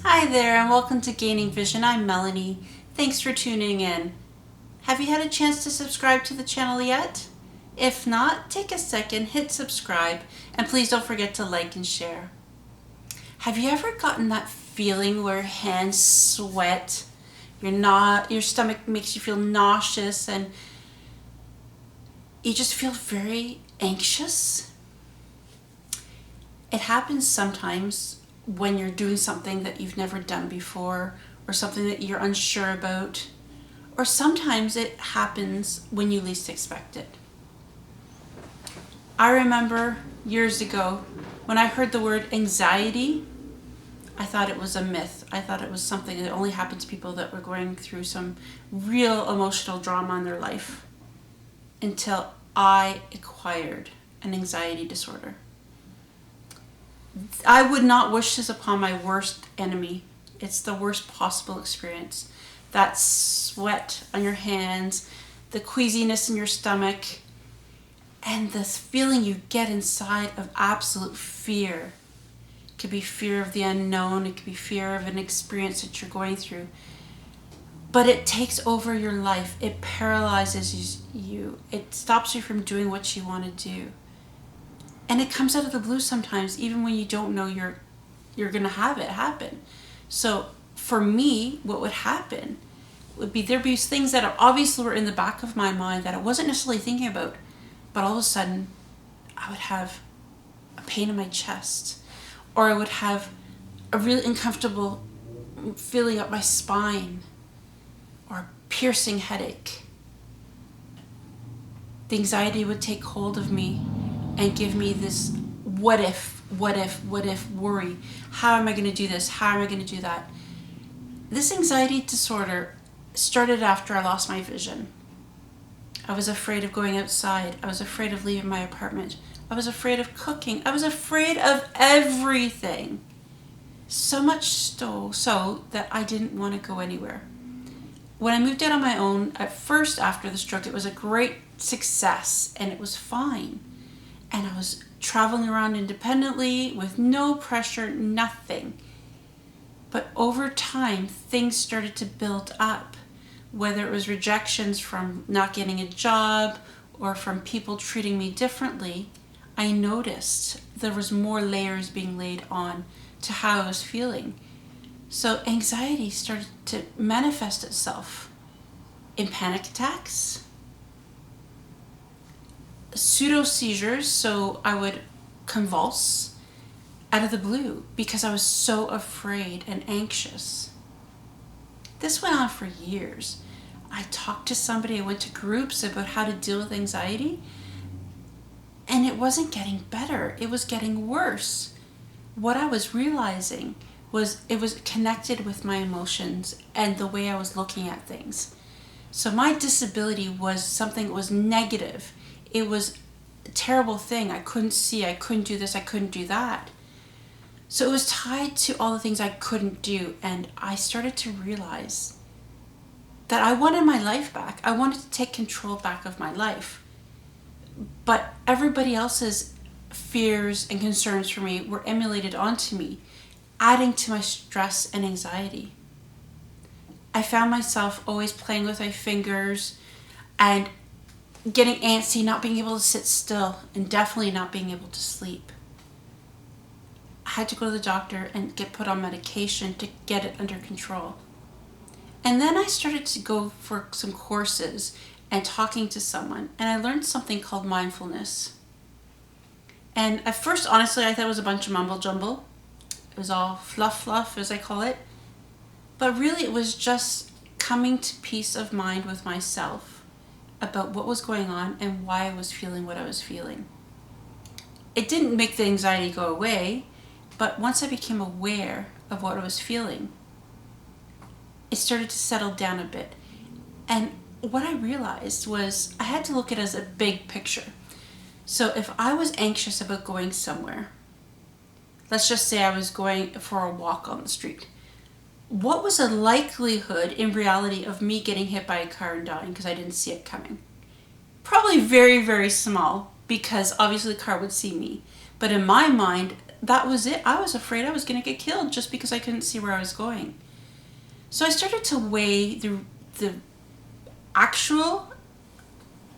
Hi there and welcome to Gaining Vision. I'm Melanie. Thanks for tuning in. Have you had a chance to subscribe to the channel yet? If not, take a second, hit subscribe, and please don't forget to like and share. Have you ever gotten that feeling where your hands sweat, your stomach makes you feel nauseous, and you just feel very anxious? It happens sometimes when you're doing something that you've never done before, or something that you're unsure about, or sometimes it happens when you least expect it. I remember years ago when I heard the word anxiety, I thought it was a myth. I thought it was something that only happened to people that were going through some real emotional drama in their life, until I acquired an anxiety disorder. I would not wish this upon my worst enemy. It's the worst possible experience. That sweat on your hands, the queasiness in your stomach, and the feeling you get inside of absolute fear. It could be fear of the unknown, it could be fear of an experience that you're going through. But it takes over your life. It paralyzes you. It stops you from doing what you want to do. And it comes out of the blue sometimes, even when you don't know you're going to have it happen. So for me, what would happen would be there'd be things that obviously were in the back of my mind that I wasn't necessarily thinking about. But all of a sudden, I would have a pain in my chest. Or I would have a really uncomfortable feeling up my spine. Or a piercing headache. The anxiety would take hold of me and give me this what if worry. How am I going to do this? How am I going to do that? This anxiety disorder started after I lost my vision. I was afraid of going outside. I was afraid of leaving my apartment. I was afraid of cooking. I was afraid of everything. So much so that I didn't want to go anywhere. When I moved out on my own, at first after the stroke, it was a great success and it was fine. And I was traveling around independently with no pressure, nothing. But over time, things started to build up, whether it was rejections from not getting a job or from people treating me differently. I noticed there was more layers being laid on to how I was feeling. So anxiety started to manifest itself in panic attacks, pseudo seizures, so I would convulse out of the blue because I was so afraid and anxious. This went on for years. I talked to somebody, I went to groups about how to deal with anxiety, and it wasn't getting better, it was getting worse. What I was realizing was it was connected with my emotions and the way I was looking at things. So my disability was something that was negative. It was a terrible thing. I couldn't see, I couldn't do this, I couldn't do that. So it was tied to all the things I couldn't do, and I started to realize that I wanted my life back. I wanted to take control back of my life. But everybody else's fears and concerns for me were emulated onto me, adding to my stress and anxiety. I found myself always playing with my fingers and getting antsy, not being able to sit still, and definitely not being able to sleep. I had to go to the doctor and get put on medication to get it under control. And then I started to go for some courses and talking to someone, and I learned something called mindfulness. And at first, honestly, I thought it was a bunch of mumble jumble. It was all fluff, as I call it. But really, it was just coming to peace of mind with myself about what was going on and why I was feeling what I was feeling. It didn't make the anxiety go away, but once I became aware of what I was feeling, it started to settle down a bit. And what I realized was I had to look at it as a big picture. So if I was anxious about going somewhere, let's just say I was going for a walk on the street, what was the likelihood in reality of me getting hit by a car and dying because I didn't see it coming? Probably very, very small, because obviously the car would see me. But in my mind, that was it. I was afraid I was going to get killed just because I couldn't see where I was going. So I started to weigh the actual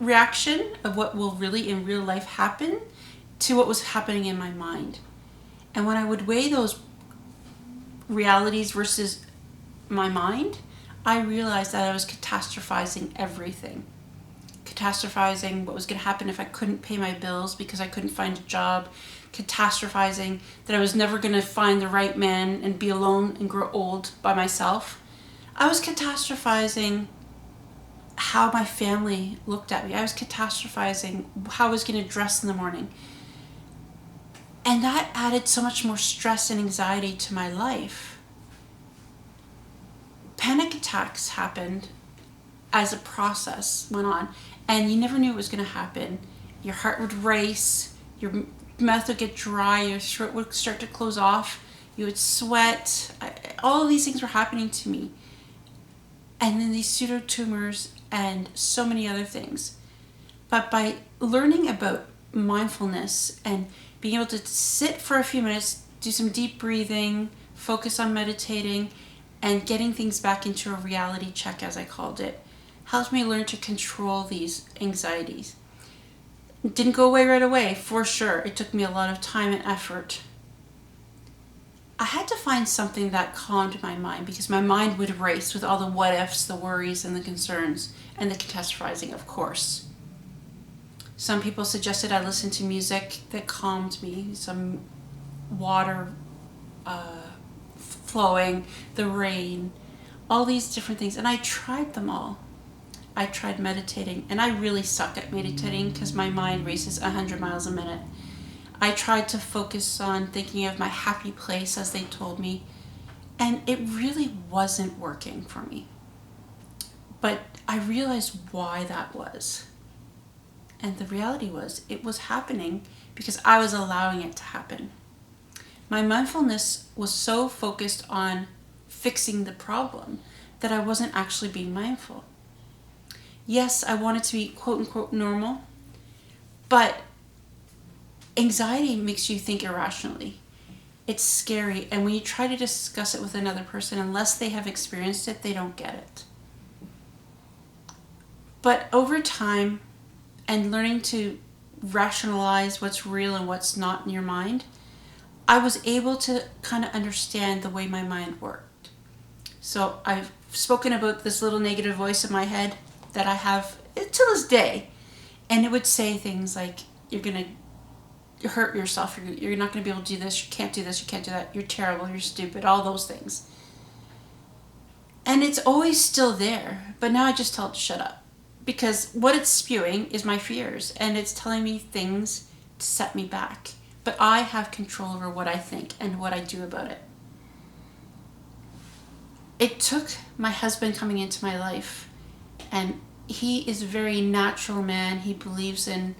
reaction of what will really in real life happen to what was happening in my mind. And when I would weigh those realities versus my mind, I realized that I was catastrophizing everything. Catastrophizing what was going to happen if I couldn't pay my bills because I couldn't find a job. Catastrophizing that I was never going to find the right man and be alone and grow old by myself. I was catastrophizing how my family looked at me. I was catastrophizing how I was going to dress in the morning. And that added so much more stress and anxiety to my life. Panic attacks happened as a process went on, and you never knew it was going to happen. Your heart would race, your mouth would get dry, your throat would start to close off, you would sweat. All of these things were happening to me. And then these pseudotumors and so many other things. But by learning about mindfulness and being able to sit for a few minutes, do some deep breathing, focus on meditating, and getting things back into a reality check, as I called it, helped me learn to control these anxieties. It didn't go away right away, for sure. It took me a lot of time and effort. I had to find something that calmed my mind because my mind would race with all the what ifs, the worries, and the concerns, and the catastrophizing, of course. Some people suggested I listen to music that calmed me, some water flowing, the rain, all these different things, and I tried them all. I tried meditating, and I really suck at meditating because my mind races 100 miles a minute. I tried to focus on thinking of my happy place, as they told me, and it really wasn't working for me. But I realized why that was. And the reality was, it was happening because I was allowing it to happen. My mindfulness was so focused on fixing the problem that I wasn't actually being mindful. Yes, I wanted to be quote unquote normal, but anxiety makes you think irrationally. It's scary, and when you try to discuss it with another person, unless they have experienced it, they don't get it. But over time, and learning to rationalize what's real and what's not in your mind, I was able to kind of understand the way my mind worked. So I've spoken about this little negative voice in my head that I have to this day, and it would say things like, you're going to hurt yourself, you're not going to be able to do this, you can't do this, you can't do that, you're terrible, you're stupid, all those things. And it's always still there, but now I just tell it to shut up. Because what it's spewing is my fears, and it's telling me things to set me back. But I have control over what I think and what I do about it. It took my husband coming into my life, and he is a very natural man. He believes in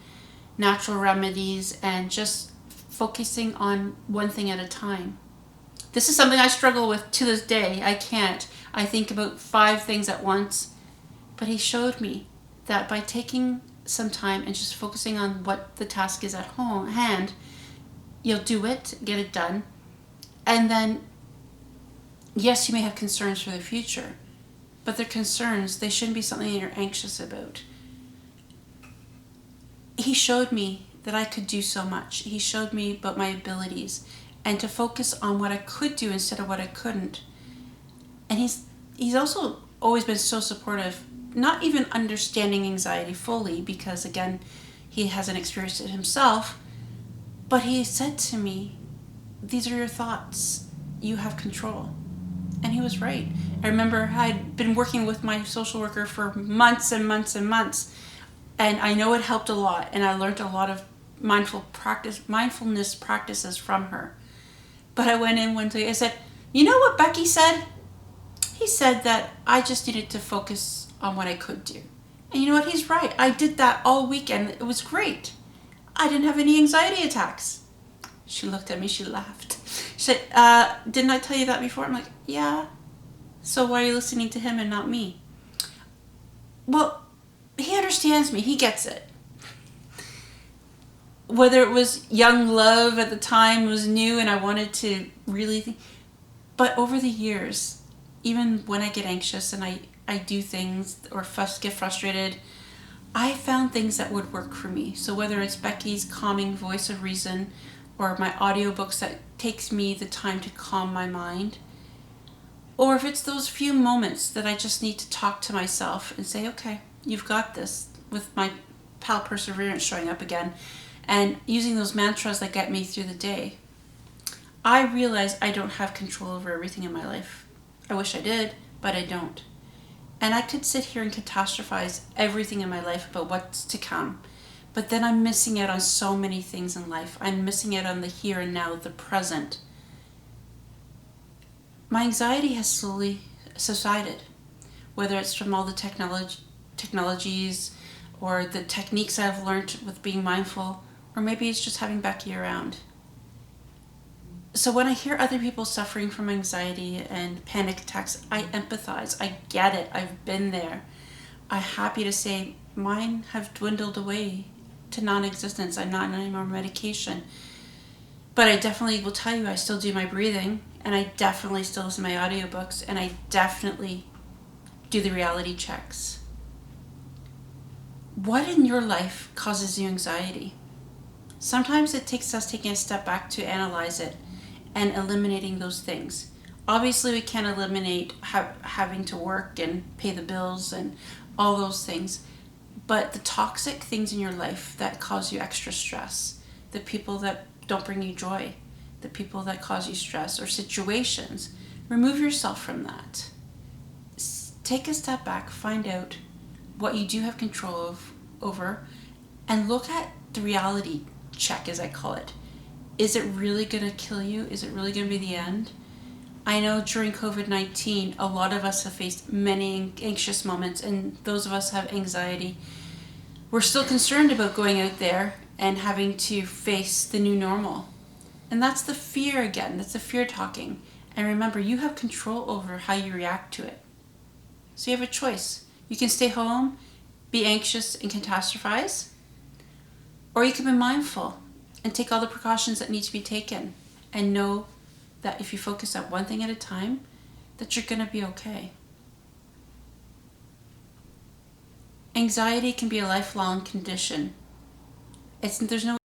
natural remedies and just focusing on one thing at a time. This is something I struggle with to this day. I can't. I think about 5 things at once. But he showed me that by taking some time and just focusing on what the task is at hand, you'll do it, get it done. And then, yes, you may have concerns for the future, but they're concerns. They shouldn't be something that you're anxious about. He showed me that I could do so much. He showed me about my abilities and to focus on what I could do instead of what I couldn't. And he's also always been so supportive, not even understanding anxiety fully because, again, he hasn't experienced it himself. But he said to me, these are your thoughts. You have control. And he was right. I remember I'd been working with my social worker for months and months and months. And I know it helped a lot. And I learned a lot of mindfulness practices from her. But I went in one day, I said, you know what Becky said? He said that I just needed to focus on what I could do. And you know what? He's right. I did that all weekend. It was great. I didn't have any anxiety attacks. She looked at me. She laughed. She said, didn't I tell you that before? I'm like, yeah. So why are you listening to him and not me? Well, he understands me. He gets it. whether it was young love at the time was new and I wanted to really think, but over the years, even when I get anxious and I do things or get frustrated, I found things that would work for me. So whether it's Becky's calming voice of reason or my audiobooks that takes me the time to calm my mind, or if it's those few moments that I just need to talk to myself and say, okay, you've got this, with my pal Perseverance showing up again and using those mantras that get me through the day. I realize I don't have control over everything in my life. I wish I did, but I don't. And I could sit here and catastrophize everything in my life about what's to come. But then I'm missing out on so many things in life. I'm missing out on the here and now, the present. My anxiety has slowly subsided, whether it's from all the technologies or the techniques I've learned with being mindful, or maybe it's just having Becky around. So when I hear other people suffering from anxiety and panic attacks, I empathize. I get it. I've been there. I'm happy to say mine have dwindled away to non-existence. I'm not on any more medication. But I definitely will tell you I still do my breathing, and I definitely still listen to my audiobooks, and I definitely do the reality checks. What in your life causes you anxiety? Sometimes it takes us taking a step back to analyze it and eliminating those things. Obviously, we can't eliminate having to work and pay the bills and all those things. But the toxic things in your life that cause you extra stress, the people that don't bring you joy, the people that cause you stress, or situations, remove yourself from that. Take a step back, find out what you do have control over, and look at the reality check, as I call it. Is it really going to kill you? Is it really going to be the end? I know during COVID-19, a lot of us have faced many anxious moments, and those of us have anxiety. We're still concerned about going out there and having to face the new normal. And that's the fear again. That's the fear talking. And remember, you have control over how you react to it. So you have a choice. You can stay home, be anxious and catastrophize, or you can be mindful and take all the precautions that need to be taken and know that if you focus on one thing at a time, that you're going to be okay. Anxiety can be a lifelong condition. There's no